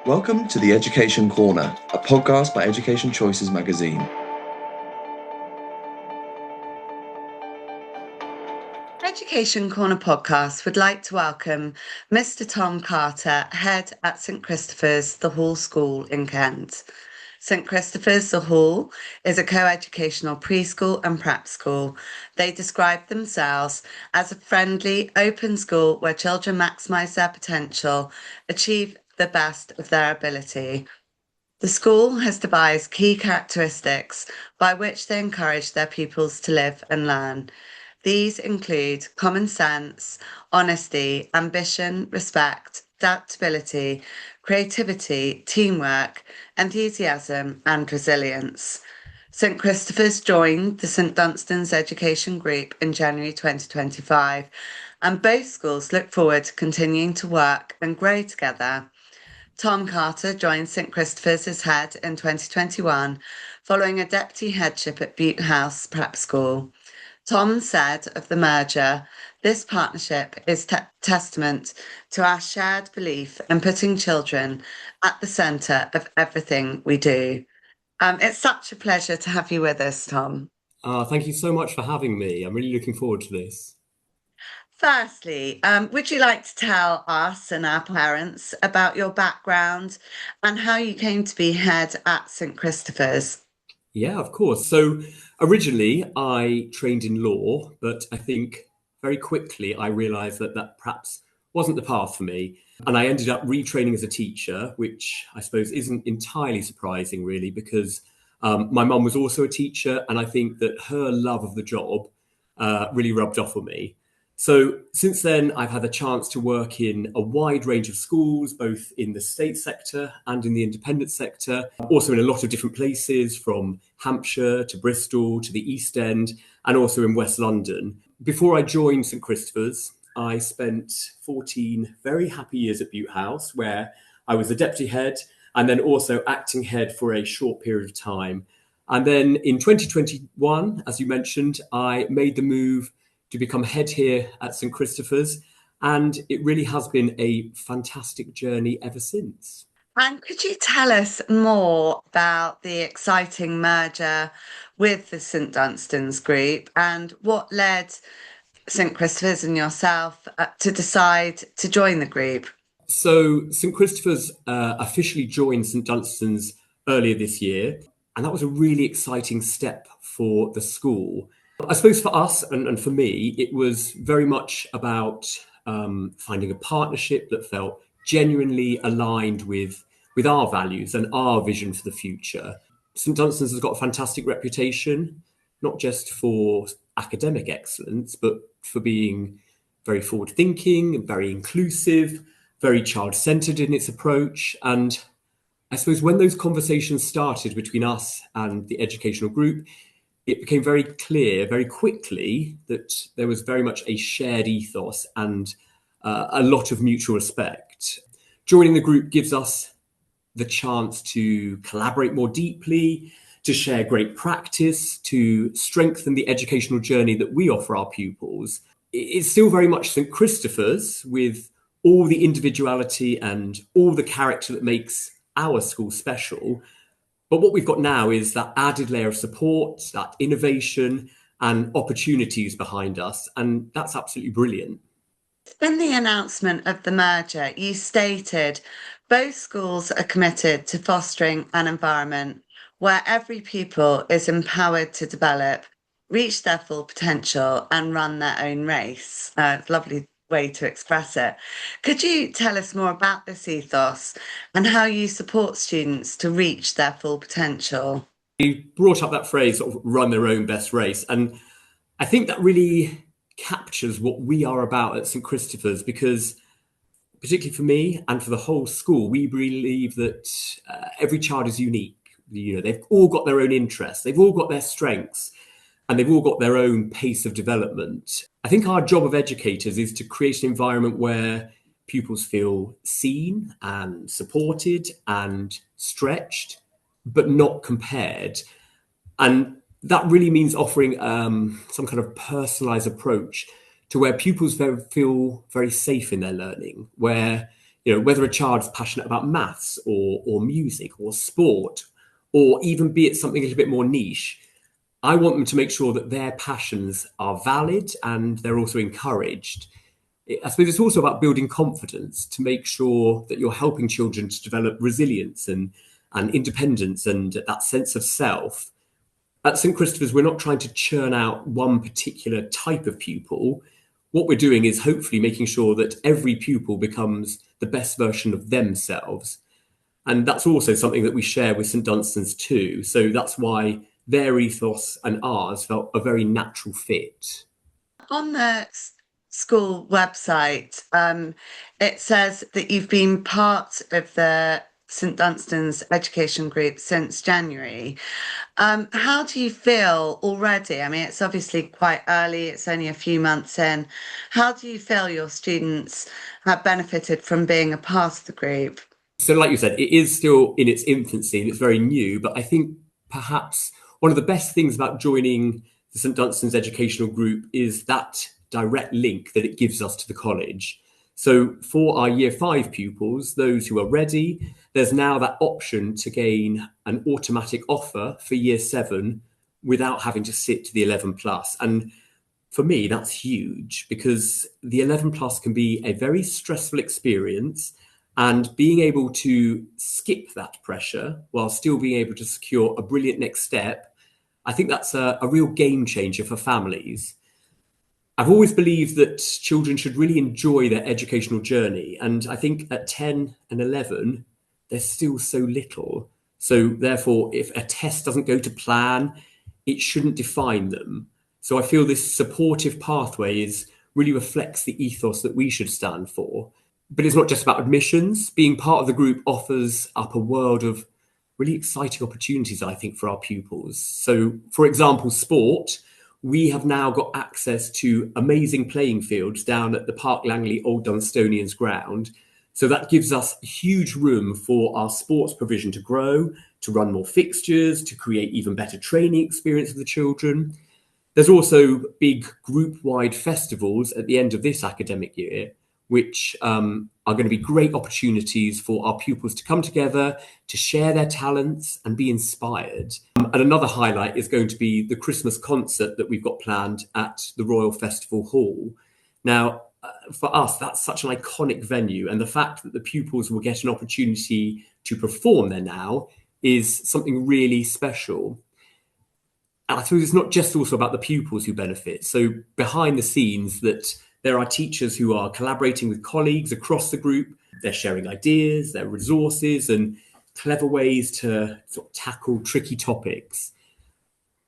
Welcome to the Education Corner, a podcast by Education Choices magazine. Education Corner podcast would like to welcome Mr. Tom Carter, head at St Christopher's, the Hall School in Kent. St Christopher's, the Hall, is a co-educational preschool and prep school. They describe themselves as a friendly, open school where children maximise their potential, achieve the best of their ability. The school has devised key characteristics by which they encourage their pupils to live and learn. These include common sense, honesty, ambition, respect, adaptability, creativity, teamwork, enthusiasm, and resilience. St Christopher's joined the St Dunstan's Education Group in January 2025, and both schools look forward to continuing to work and grow together. Tom Carter joined St Christopher's as head in 2021, following a deputy headship at Butte House Prep School. Tom said of the merger, "This partnership is testament to our shared belief in putting children at the centre of everything we do." It's such a pleasure to have you with us, Tom. Thank you so much for having me. I'm really looking forward to this. Firstly, would you like to tell us and our parents about your background and how you came to be head at St Christopher's? Yeah, of course. So originally I trained in law, but I think very quickly I realised that perhaps wasn't the path for me. And I ended up retraining as a teacher, which I suppose isn't entirely surprising, really, because my mum was also a teacher. And I think that her love of the job really rubbed off on me. So since then, I've had the chance to work in a wide range of schools, both in the state sector and in the independent sector, also in a lot of different places, from Hampshire to Bristol to the East End, and also in West London. Before I joined St Christopher's, I spent 14 very happy years at Butte House, where I was the deputy head and then also acting head for a short period of time. And then in 2021, as you mentioned, I made the move to become head here at St Christopher's, and it really has been a fantastic journey ever since. And could you tell us more about the exciting merger with the St Dunstan's Group and what led St Christopher's and yourself to decide to join the group? So St Christopher's officially joined St Dunstan's earlier this year, and that was a really exciting step for the school. I suppose for us and for me, it was very much about finding a partnership that felt genuinely aligned with our values and our vision for the future. St Dunstan's has got a fantastic reputation, not just for academic excellence, but for being very forward-thinking, very inclusive, very child-centred in its approach. And I suppose when those conversations started between us and the educational group, it became very clear very quickly that there was very much a shared ethos and a lot of mutual respect. Joining the group gives us the chance to collaborate more deeply, to share great practice, to strengthen the educational journey that we offer our pupils. It's still very much St Christopher's, with all the individuality and all the character that makes our school special. But what we've got now is that added layer of support, that innovation and opportunities behind us. And that's absolutely brilliant. In the announcement of the merger, you stated both schools are committed to fostering an environment where every pupil is empowered to develop, reach their full potential, and run their own race. Lovely way to express it. Could you tell us more about this ethos and how you support students to reach their full potential? You brought up that phrase, sort of run their own best race. And I think that really captures what we are about at St Christopher's, because particularly for me and for the whole school, we believe that every child is unique. You know, they've all got their own interests, they've all got their strengths, and they've all got their own pace of development. I think our job of educators is to create an environment where pupils feel seen and supported and stretched, but not compared. And that really means offering some kind of personalised approach to where pupils feel very safe in their learning, where whether a child's passionate about maths or music or sport, or even be it something a little bit more niche, I want them to make sure that their passions are valid and they're also encouraged. I suppose it's also about building confidence to make sure that you're helping children to develop resilience and independence and that sense of self. At St Christopher's, we're not trying to churn out one particular type of pupil. What we're doing is hopefully making sure that every pupil becomes the best version of themselves. And that's also something that we share with St Dunstan's too. So that's why their ethos and ours felt a very natural fit. On the school website, it says that you've been part of the St Dunstan's education group since January. How do you feel already? I mean, it's obviously quite early, it's only a few months in. How do you feel your students have benefited from being a part of the group? So like you said, it is still in its infancy and it's very new, but I think perhaps one of the best things about joining the St Dunstan's educational group is that direct link that it gives us to the college. So for our year 5 pupils, those who are ready, there's now that option to gain an automatic offer for year 7 without having to sit to the 11 plus. And for me, that's huge because the 11 plus can be a very stressful experience, and being able to skip that pressure while still being able to secure a brilliant next step, I think that's a real game changer for families. I've always believed that children should really enjoy their educational journey. And I think at 10 and 11, there's still so little. So therefore, if a test doesn't go to plan, it shouldn't define them. So I feel this supportive pathway really reflects the ethos that we should stand for. But it's not just about admissions. Being part of the group offers up a world of really exciting opportunities, I think, for our pupils. So, for example, sport. We have now got access to amazing playing fields down at the Park Langley Old Dunstonians ground. So that gives us huge room for our sports provision to grow, to run more fixtures, to create even better training experience for the children. There's also big group-wide festivals at the end of this academic year, which are going to be great opportunities for our pupils to come together, to share their talents and be inspired. And another highlight is going to be the Christmas concert that we've got planned at the Royal Festival Hall. Now, for us, that's such an iconic venue, and the fact that the pupils will get an opportunity to perform there now is something really special. And I suppose it's not just also about the pupils who benefit. So behind the scenes, that there are teachers who are collaborating with colleagues across the group. They're sharing ideas, their resources, and clever ways to sort of tackle tricky topics.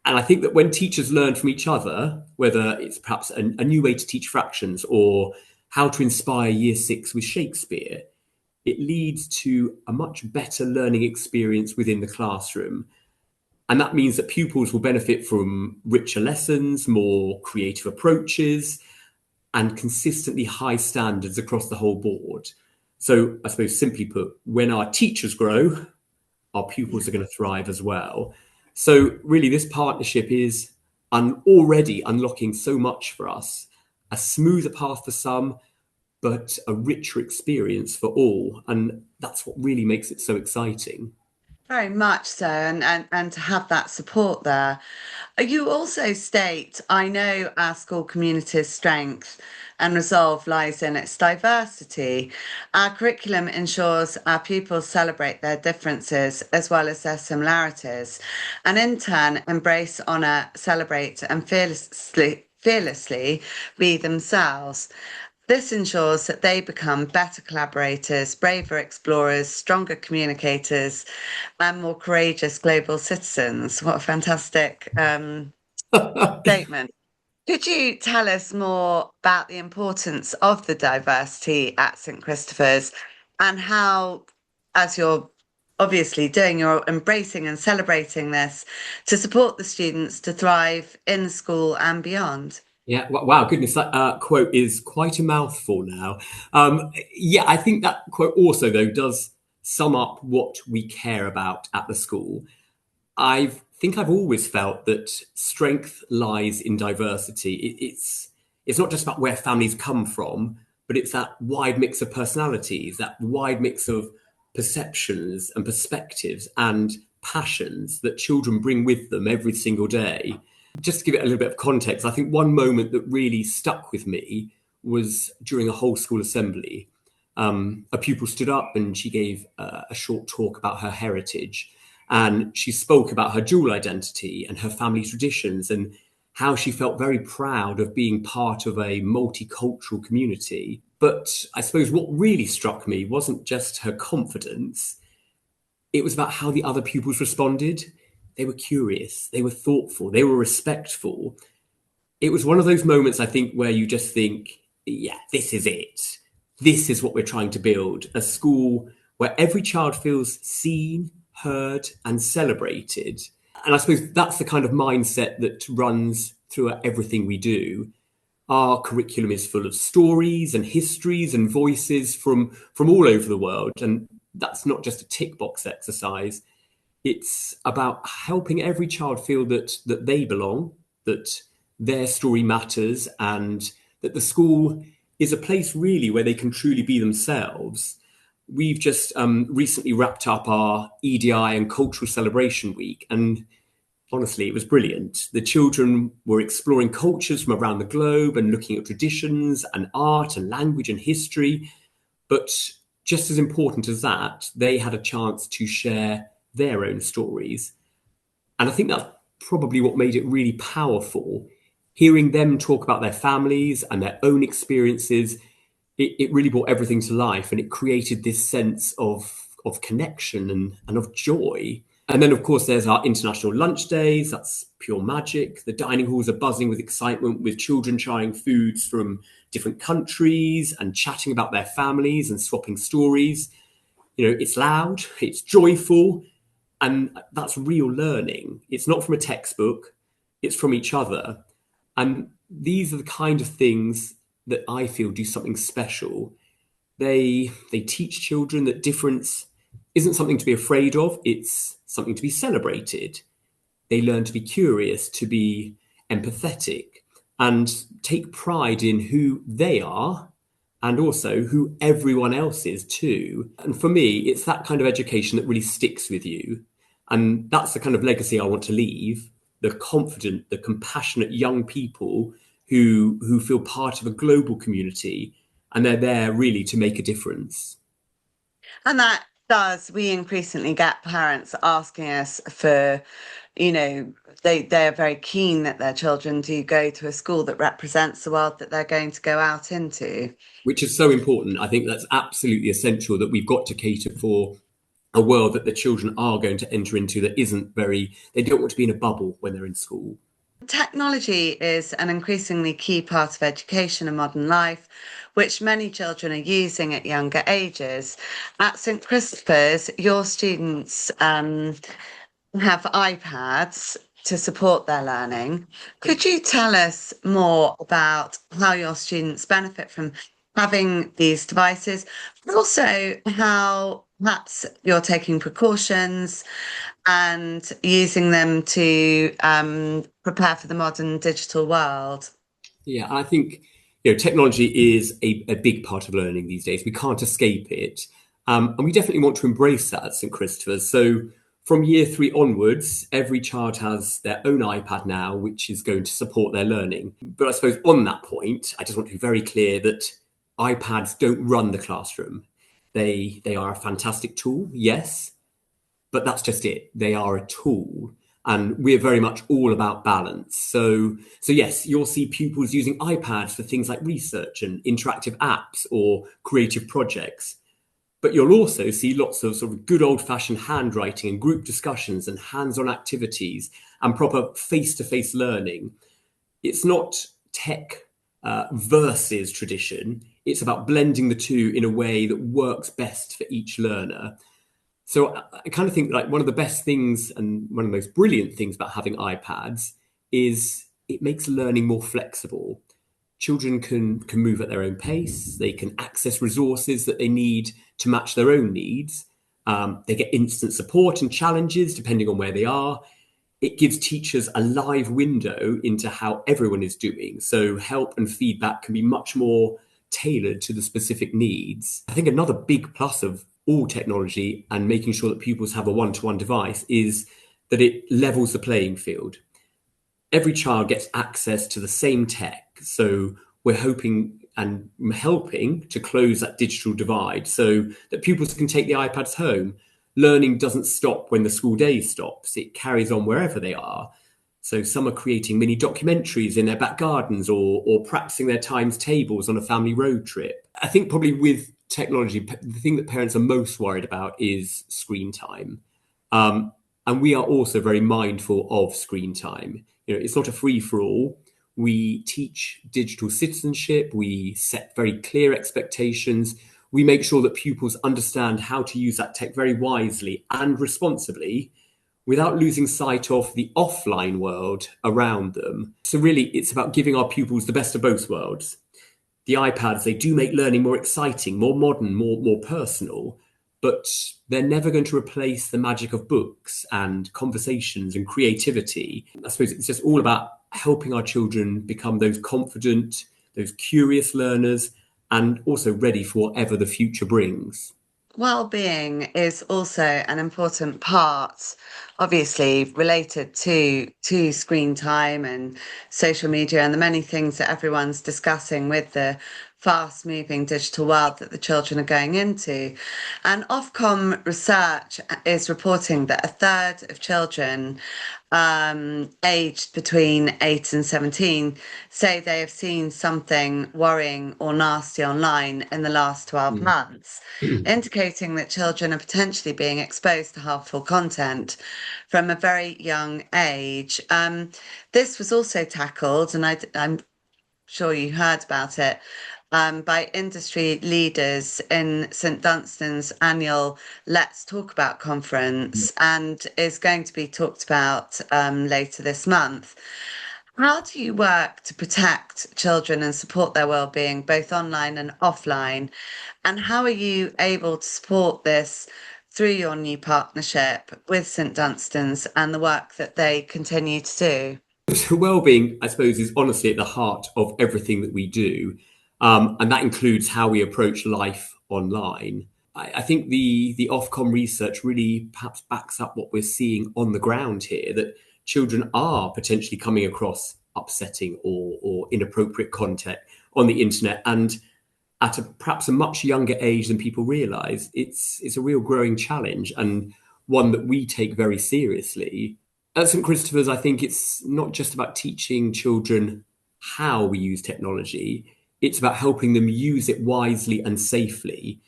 And I think that when teachers learn from each other, whether it's perhaps a new way to teach fractions or how to inspire year 6 with Shakespeare, it leads to a much better learning experience within the classroom. And that means that pupils will benefit from richer lessons, more creative approaches, and consistently high standards across the whole board. So I suppose simply put, when our teachers grow, our pupils are going to thrive as well. So really this partnership is already unlocking so much for us, a smoother path for some, but a richer experience for all. And that's what really makes it so exciting. Very much so, and to have that support there. You also state, I know our school community's strength and resolve lies in its diversity. Our curriculum ensures our pupils celebrate their differences as well as their similarities, and in turn embrace, honour, celebrate, and fearlessly be themselves. This ensures that they become better collaborators, braver explorers, stronger communicators, and more courageous global citizens. What a fantastic statement. Could you tell us more about the importance of the diversity at St Christopher's and how, as you're obviously doing, you're embracing and celebrating this to support the students to thrive in school and beyond? Yeah, wow, goodness, that quote is quite a mouthful now. I think that quote also, though, does sum up what we care about at the school. I think I've always felt that strength lies in diversity. It's not just about where families come from, but it's that wide mix of personalities, that wide mix of perceptions and perspectives and passions that children bring with them every single day. Just to give it a little bit of context, I think one moment that really stuck with me was during a whole school assembly. A pupil stood up and she gave a short talk about her heritage. And she spoke about her dual identity and her family traditions and how she felt very proud of being part of a multicultural community. But I suppose what really struck me wasn't just her confidence, it was about how the other pupils responded. They were curious, they were thoughtful, they were respectful. It was one of those moments, I think, where you just think, yeah, this is it. This is what we're trying to build, a school where every child feels seen, heard, and celebrated. And I suppose that's the kind of mindset that runs through everything we do. Our curriculum is full of stories and histories and voices from all over the world. And that's not just a tick box exercise. It's about helping every child feel that they belong, that their story matters, and that the school is a place really where they can truly be themselves. We've just recently wrapped up our EDI and Cultural Celebration Week, and honestly, it was brilliant. The children were exploring cultures from around the globe and looking at traditions and art and language and history. But just as important as that, they had a chance to share their own stories. And I think that's probably what made it really powerful. Hearing them talk about their families and their own experiences, it really brought everything to life, and it created this sense of connection and of joy. And then, of course, there's our international lunch days. That's pure magic. The dining halls are buzzing with excitement, with children trying foods from different countries and chatting about their families and swapping stories. You know, it's loud, it's joyful, and that's real learning. It's not from a textbook, it's from each other. And these are the kind of things that I feel do something special. They teach children that difference isn't something to be afraid of, it's something to be celebrated. They learn to be curious, to be empathetic, and take pride in who they are and also who everyone else is too. And for me, it's that kind of education that really sticks with you. And that's the kind of legacy I want to leave, the confident, the compassionate young people who feel part of a global community, and they're there really to make a difference. And we increasingly get parents asking us for, they're very keen that their children do go to a school that represents the world that they're going to go out into. Which is so important. I think that's absolutely essential, that we've got to cater for a world that the children are going to enter into that isn't they don't want to be in a bubble when they're in school. Technology is an increasingly key part of education and modern life, which many children are using at younger ages. At St Christopher's, your students have iPads to support their learning. Could you tell us more about how your students benefit from having these devices, but also how perhaps you're taking precautions and using them to prepare for the modern digital world? Yeah, I think technology is a big part of learning these days. We can't escape it. And we definitely want to embrace that at St Christopher's. So from year 3 onwards, every child has their own iPad now, which is going to support their learning. But I suppose on that point, I just want to be very clear that iPads don't run the classroom. They are a fantastic tool, yes, but that's just it. They are a tool. And we're very much all about balance. So yes, you'll see pupils using iPads for things like research and interactive apps or creative projects. But you'll also see lots of sort of good old-fashioned handwriting and group discussions and hands-on activities and proper face-to-face learning. It's not tech versus tradition. It's about blending the two in a way that works best for each learner. So I kind of think like one of the best things and one of the most brilliant things about having iPads is it makes learning more flexible. Children can move at their own pace. They can access resources that they need to match their own needs. They get instant support and challenges depending on where they are. It gives teachers a live window into how everyone is doing. So help and feedback can be much more tailored to the specific needs. I think another big plus of all technology and making sure that pupils have a one-to-one device is that it levels the playing field. Every child gets access to the same tech. So we're hoping and helping to close that digital divide so that pupils can take the iPads home. Learning doesn't stop when the school day stops. It carries on wherever they are. So some are creating mini documentaries in their back gardens or practicing their times tables on a family road trip. I think probably with technology, the thing that parents are most worried about is screen time. And we are also very mindful of screen time. It's not a free-for-all. We teach digital citizenship. We set very clear expectations. We make sure that pupils understand how to use that tech very wisely and responsibly without losing sight of the offline world around them. So really, it's about giving our pupils the best of both worlds. The iPads, they do make learning more exciting, more modern, more personal, but they're never going to replace the magic of books and conversations and creativity. I suppose it's just all about helping our children become those confident, those curious learners, and also ready for whatever the future brings. Well-being is also an important part, obviously related to screen time and social media and the many things that everyone's discussing with the fast-moving digital world that the children are going into. And Ofcom research is reporting that a third of children aged between 8 and 17 say they have seen something worrying or nasty online in the last 12 months, indicating that children are potentially being exposed to harmful content from a very young age. This was also tackled, and I'm sure you heard about it, by industry leaders in St Dunstan's annual Let's Talk About conference, and is going to be talked about later this month. How do you work to protect children and support their well-being, both online and offline? And how are you able to support this through your new partnership with St Dunstan's and the work that they continue to do? So well-being, I suppose, is honestly at the heart of everything that we do. And that includes how we approach life online. I think the Ofcom research really perhaps backs up what we're seeing on the ground here, that children are potentially coming across upsetting or inappropriate content on the internet, and at perhaps a much younger age than people realise. It's a real growing challenge and one that we take very seriously. At St Christopher's, I think it's not just about teaching children how we use technology, it's about helping them use it wisely and safely.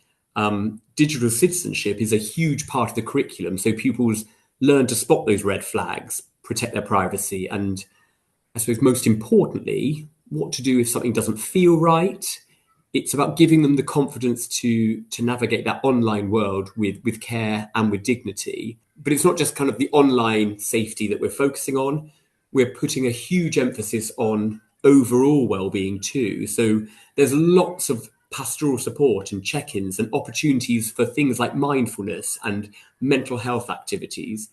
Digital citizenship is a huge part of the curriculum, so pupils learn to spot those red flags, protect their privacy, and I suppose most importantly, what to do if something doesn't feel right. It's about giving them the confidence to navigate that online world with care and with dignity. But it's not just kind of the online safety that we're focusing on. We're putting a huge emphasis on overall well-being too. So there's lots of pastoral support and check-ins and opportunities for things like mindfulness and mental health activities.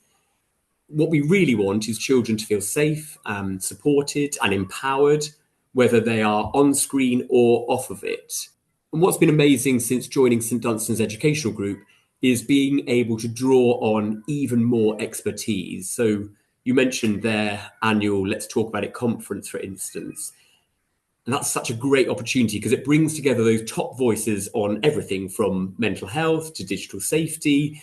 What we really want is children to feel safe and supported and empowered, whether they are on screen or off of it. And what's been amazing since joining St Dunstan's educational group is being able to draw on even more expertise. So you mentioned their annual Let's Talk About It conference, for instance. And that's such a great opportunity because it brings together those top voices on everything from mental health to digital safety.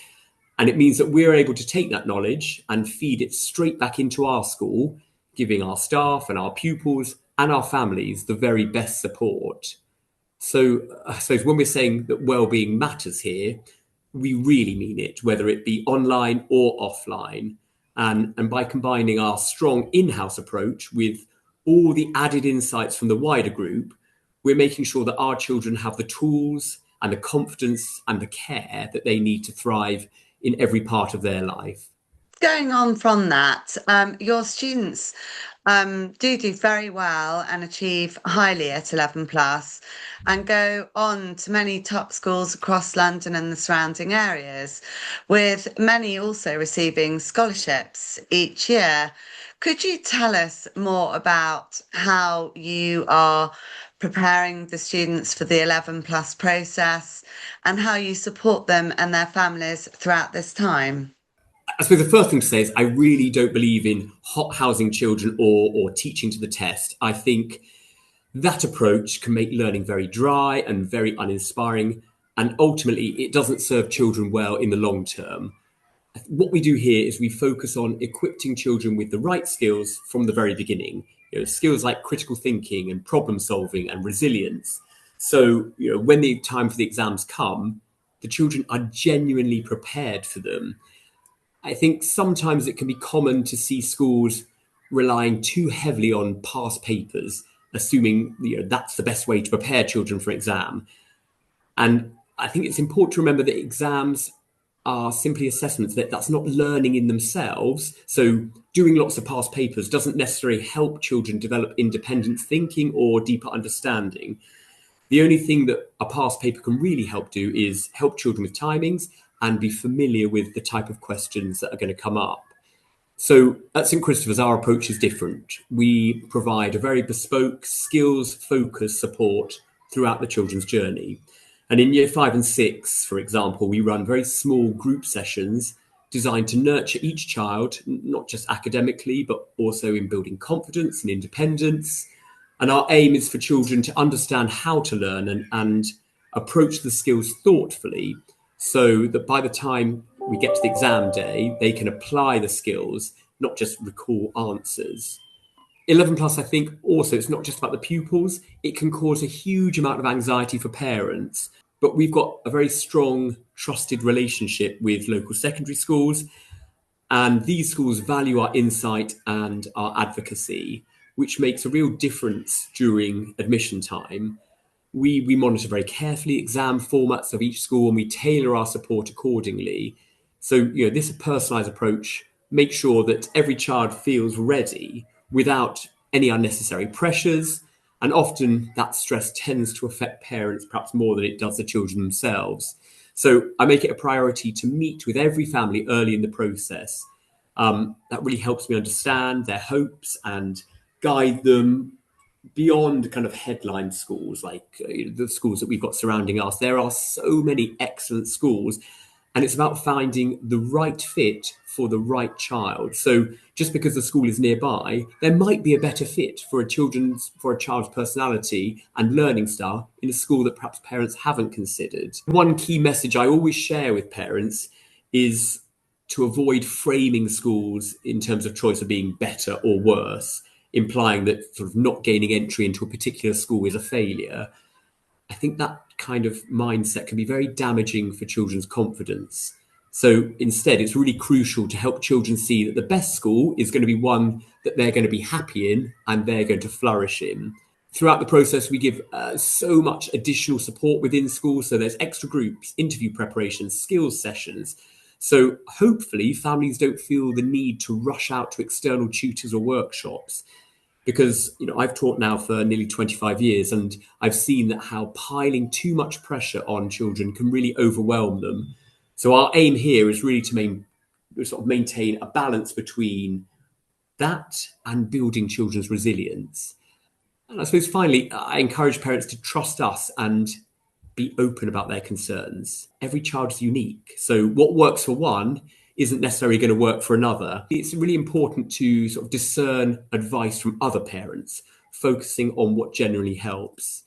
And it means that we're able to take that knowledge and feed it straight back into our school, giving our staff and our pupils and our families the very best support. So I suppose when we're saying that well-being matters here, we really mean it, whether it be online or offline. And by combining our strong in-house approach with all the added insights from the wider group, we're making sure that our children have the tools and the confidence and the care that they need to thrive in every part of their life. Going on from that, your students do very well and achieve highly at 11 plus and go on to many top schools across London and the surrounding areas, with many also receiving scholarships each year. Could you tell us more about how you are preparing the students for the 11 plus process, and how you support them and their families throughout this time? I suppose the first thing to say is I really don't believe in hot housing children or teaching to the test. I think that approach can make learning very dry and very uninspiring, and ultimately it doesn't serve children well in the long term. What we do here is we focus on equipping children with the right skills from the very beginning, skills like critical thinking and problem solving and resilience. So, when the time for the exams come, the children are genuinely prepared for them. I think sometimes it can be common to see schools relying too heavily on past papers, assuming that's the best way to prepare children for exam. And I think it's important to remember that exams are simply assessments, that's not learning in themselves. So doing lots of past papers doesn't necessarily help children develop independent thinking or deeper understanding. The only thing that a past paper can really help do is help children with timings and be familiar with the type of questions that are going to come up. So at St Christopher's, our approach is different. We provide a very bespoke, skills-focused support throughout the children's journey. And in year 5 and 6, for example, we run very small group sessions designed to nurture each child, not just academically, but also in building confidence and independence. And our aim is for children to understand how to learn and approach the skills thoughtfully, so that by the time we get to the exam day, they can apply the skills, not just recall answers. 11 plus, I think also, it's not just about the pupils. It can cause a huge amount of anxiety for parents, but we've got a very strong, trusted relationship with local secondary schools. And these schools value our insight and our advocacy, which makes a real difference during admission time. We monitor very carefully exam formats of each school, and we tailor our support accordingly. So, this personalised approach makes sure that every child feels ready without any unnecessary pressures. And often that stress tends to affect parents perhaps more than it does the children themselves. So I make it a priority to meet with every family early in the process. That really helps me understand their hopes and guide them beyond kind of headline schools like the schools that we've got surrounding us. There are so many excellent schools, and it's about finding the right fit for the right child. So just because the school is nearby, there might be a better fit for a child's personality and learning style in a school that perhaps parents haven't considered. One key message I always share with parents is to avoid framing schools in terms of choice of being better or worse, implying that sort of not gaining entry into a particular school is a failure. I think that kind of mindset can be very damaging for children's confidence. So instead, it's really crucial to help children see that the best school is going to be one that they're going to be happy in and they're going to flourish in. Throughout the process, we give so much additional support within schools. So there's extra groups, interview preparations, skills sessions. So hopefully families don't feel the need to rush out to external tutors or workshops. Because I've taught now for nearly 25 years, and I've seen that how piling too much pressure on children can really overwhelm them. So our aim here is really to maintain a balance between that and building children's resilience. And I suppose finally, I encourage parents to trust us and be open about their concerns. Every child is unique. So what works for one isn't necessarily going to work for another. It's really important to sort of discern advice from other parents, focusing on what generally helps.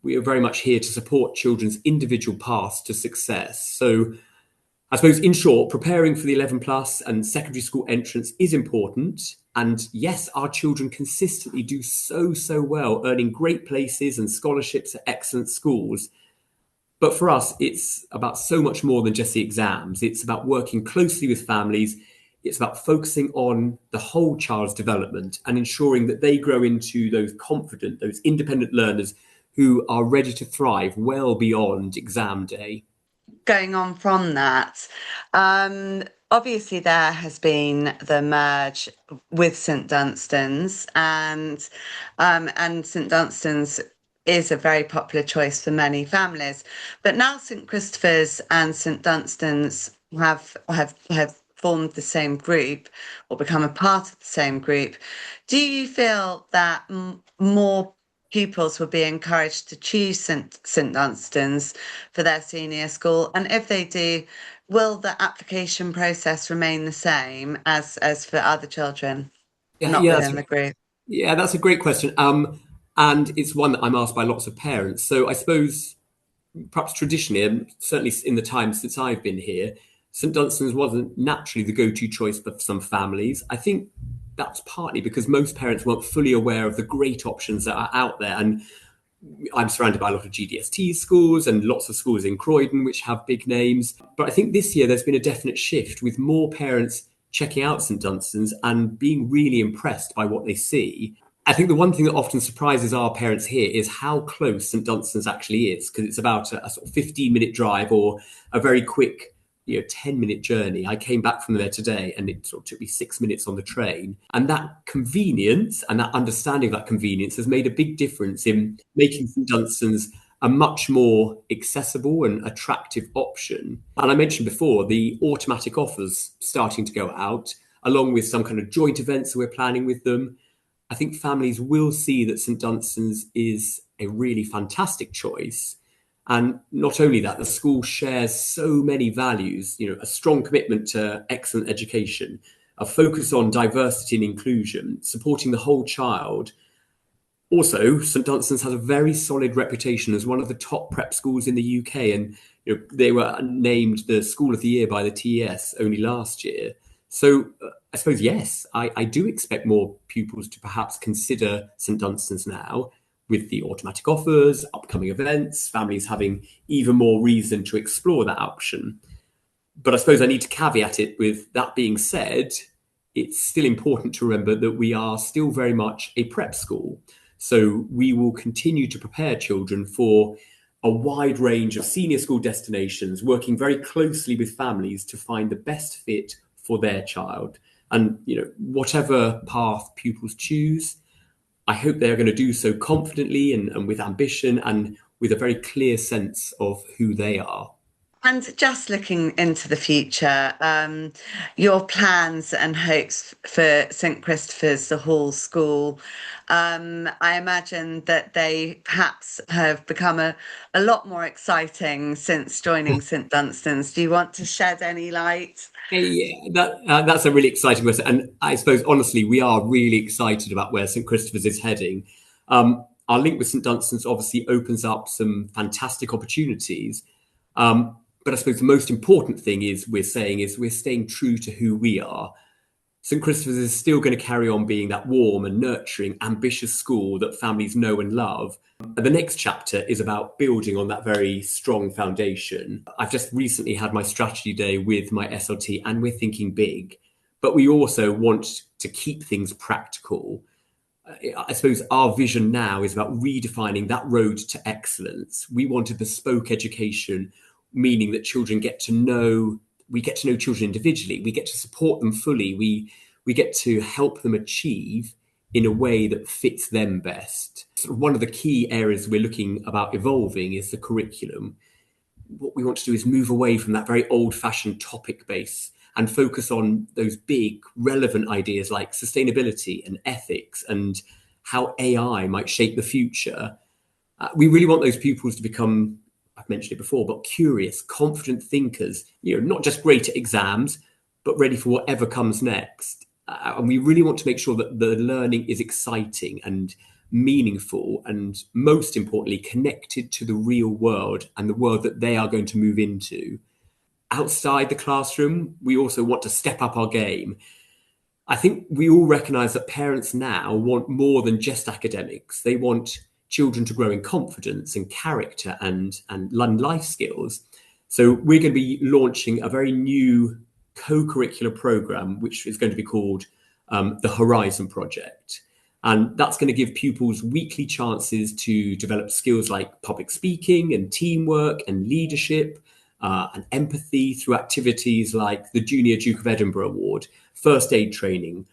We are very much here to support children's individual paths to success. So I suppose, in short, preparing for the 11 plus and secondary school entrance is important. And yes, our children consistently do so well, earning great places and scholarships at excellent schools. But for us, it's about so much more than just the exams. It's about working closely with families. It's about focusing on the whole child's development and ensuring that they grow into those confident, those independent learners who are ready to thrive well beyond exam day. Going on from that, obviously there has been the merge with St Dunstan's, and St Dunstan's is a very popular choice for many families. But now St Christopher's and St Dunstan's have formed the same group or become a part of the same group. Do you feel that more pupils would be encouraged to choose St Dunstan's for their senior school? And if they do, will the application process remain the same as for other children Yeah, not yeah, within the group? yeah, that's a great question. And it's one that I'm asked by lots of parents. So I suppose perhaps traditionally, and certainly in the time since I've been here, St Dunstan's wasn't naturally the go-to choice for some families. I think that's partly because most parents weren't fully aware of the great options that are out there. And I'm surrounded by a lot of GDST schools and lots of schools in Croydon which have big names. But I think this year there's been a definite shift with more parents checking out St Dunstan's and being really impressed by what they see. I think the one thing that often surprises our parents here is how close St Dunstan's actually is, because it's about a sort of 15-minute drive or a very quick 10-minute journey. I came back from there today and it sort of took me 6 minutes on the train. And that convenience and that understanding of that convenience has made a big difference in making St Dunstan's a much more accessible and attractive option. And I mentioned before the automatic offers starting to go out, along with some kind of joint events that we're planning with them. I think families will see that St Dunstan's is a really fantastic choice. And not only that, the school shares so many values, a strong commitment to excellent education, a focus on diversity and inclusion, supporting the whole child. Also, St Dunstan's has a very solid reputation as one of the top prep schools in the UK. And they were named the School of the Year by the TES only last year. So I suppose, yes, I do expect more pupils to perhaps consider St Dunstan's now, with the automatic offers, upcoming events, families having even more reason to explore that option. But I suppose I need to caveat it with that being said, it's still important to remember that we are still very much a prep school. So we will continue to prepare children for a wide range of senior school destinations, working very closely with families to find the best fit for their child. And, whatever path pupils choose, I hope they're going to do so confidently and with ambition and with a very clear sense of who they are. And just looking into the future, your plans and hopes for St Christopher's, the Hall School, I imagine that they perhaps have become a lot more exciting since joining St Dunstan's. Do you want to shed any light? Yeah, that's a really exciting question. And I suppose, honestly, we are really excited about where St Christopher's is heading. Our link with St Dunstan's obviously opens up some fantastic opportunities. But I suppose the most important thing we're staying true to who we are. St Christopher's is still going to carry on being that warm and nurturing, ambitious school that families know and love. And the next chapter is about building on that very strong foundation. I've just recently had my strategy day with my SLT and we're thinking big, but we also want to keep things practical. I suppose our vision now is about redefining that road to excellence. We want a bespoke education, meaning that we get to know children individually. We get to support them fully. We get to help them achieve in a way that fits them best. Sort of one of the key areas we're looking about evolving is the curriculum. What we want to do is move away from that very old-fashioned topic base and focus on those big, relevant ideas like sustainability and ethics and how AI might shape the future. We really want those pupils to become, I've mentioned it before, but curious, confident thinkers, not just great at exams, but ready for whatever comes next. And we really want to make sure that the learning is exciting and meaningful and, most importantly, connected to the real world and the world that they are going to move into. Outside the classroom, we also want to step up our game. I think we all recognise that parents now want more than just academics. They want children to grow in confidence and character and life skills. So we're going to be launching a very new co-curricular programme, which is going to be called the Horizon Project. And that's going to give pupils weekly chances to develop skills like public speaking and teamwork and leadership and empathy through activities like the Junior Duke of Edinburgh Award, first aid training,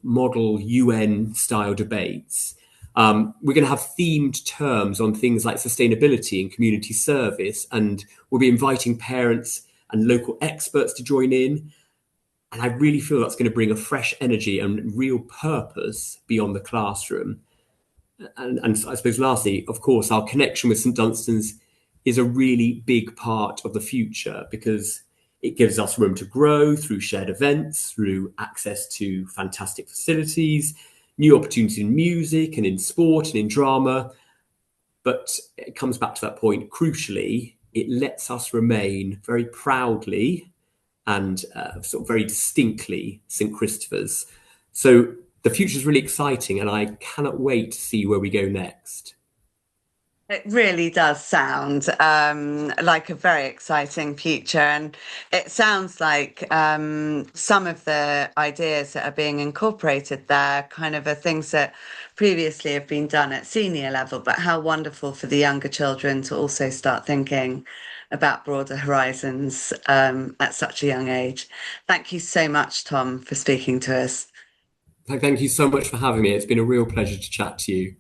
model UN-style debates. We're going to have themed terms on things like sustainability and community service, and we'll be inviting parents and local experts to join in. And I really feel that's going to bring a fresh energy and real purpose beyond the classroom. And I suppose lastly, of course, our connection with St Dunstan's is a really big part of the future because it gives us room to grow through shared events, through access to fantastic facilities, new opportunities in music and in sport and in drama. But it comes back to that point, crucially, it lets us remain very proudly and sort of very distinctly St Christopher's. So the future is really exciting and I cannot wait to see where we go next. It really does sound like a very exciting future. And it sounds like some of the ideas that are being incorporated there kind of are things that previously have been done at senior level, but how wonderful for the younger children to also start thinking about broader horizons at such a young age. Thank you so much, Tom, for speaking to us. Thank you so much for having me. It's been a real pleasure to chat to you.